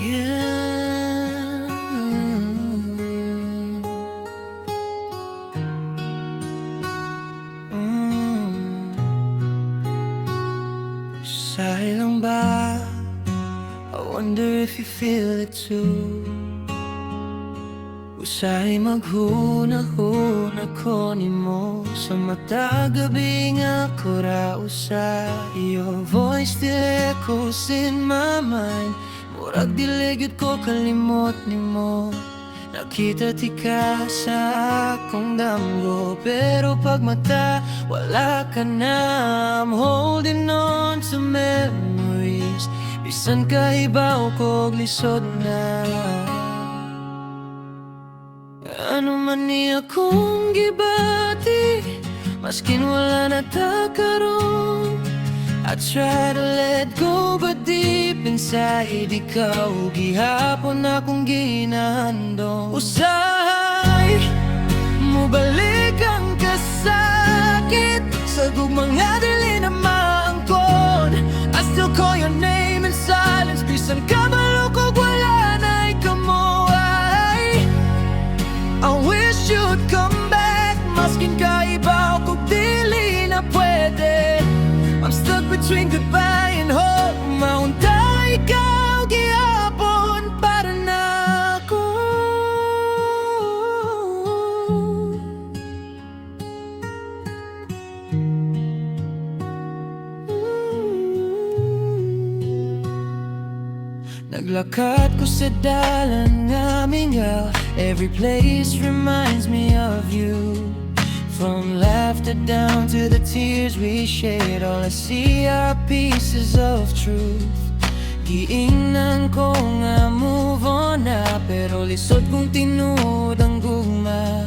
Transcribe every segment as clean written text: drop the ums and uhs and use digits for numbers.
Yeah. Usahay lang ba? I wonder if you feel it too. Usahay maghuna-huna ko nimo sa mata gabi nga ko ra usay. Your voice still echoes in my mind. Murag diligid ko kalimot nimo. Nakita ti ka sa akong damgo, pero pag mata wala ka na. I'm holding on to memories, bisan kahibaw ko lisod na. Ano man niya kong gibati, maskin wala na ta karon. I try to let go, but deep inside ikaw gihapon akong ginahando. Usahay mo balik ang kasakit sa gugmang nga dili na maangkon. I still call your name in silence, bisan ka malukog wala na ikamo. I wish you'd come back, maskin kaibaw kung dili na pwede. I'm stuck between goodbye and hope. Maunta ikaw gihapon para na ako. Naglakad ko sa dalan nga mingaw. Every place reminds me of you. From laughter down to the tears we shed, all I see are pieces of truth. Giingnan ko nga move on na, pero lisod kong tinuod ang gugma.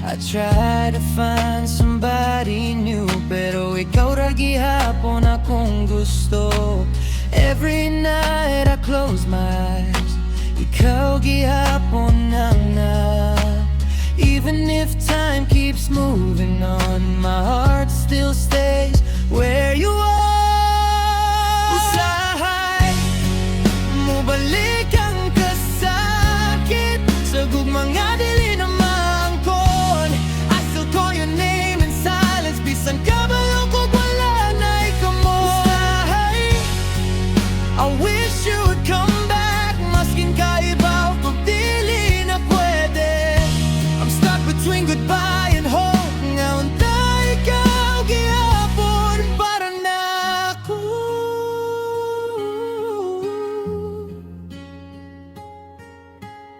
I try to find somebody new, pero ikaw ra gihapon akong gusto. Every night I close my eyes, ikaw gihapon ang na. Even if time keeps moving on, my heart still stays where you are. Usahay mo balik ang kasakit sa gugmang nga dili na maangkon. I still call your name in silence, bisan ka malukog wala na ikamo. Usahay, I wish you would come back, maskin kaibaw kung dili na pwede. I'm stuck between goodbye and hope. Ngayon tayo ikaw gihapon para na ako.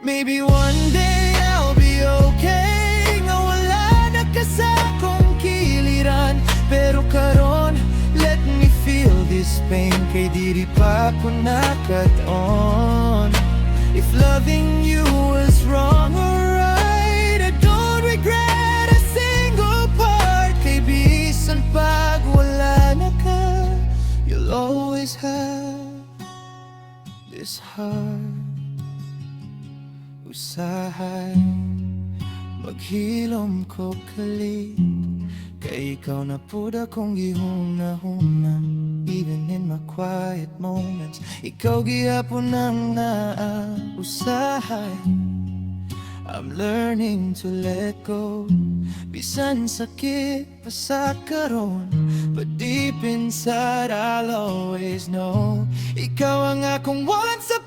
Maybe one day I'll be okay, nga wala na ka sa akong kiliran. Pero karon, let me feel this pain, kay diri pa ko nakat-on. If loving you was wrong or right, I don't regret a single part. Kay bisan pag wala na ka, you'll always have this heart. Usahay maghilom ko kali, kay ikaw na pud akong gihuna-huna. Even in my quiet moments, ikaw gihapon ang nausahay. I'm learning to let go, bisan sakit pa sa karon, but deep inside I'll always know ikaw ang akong once upon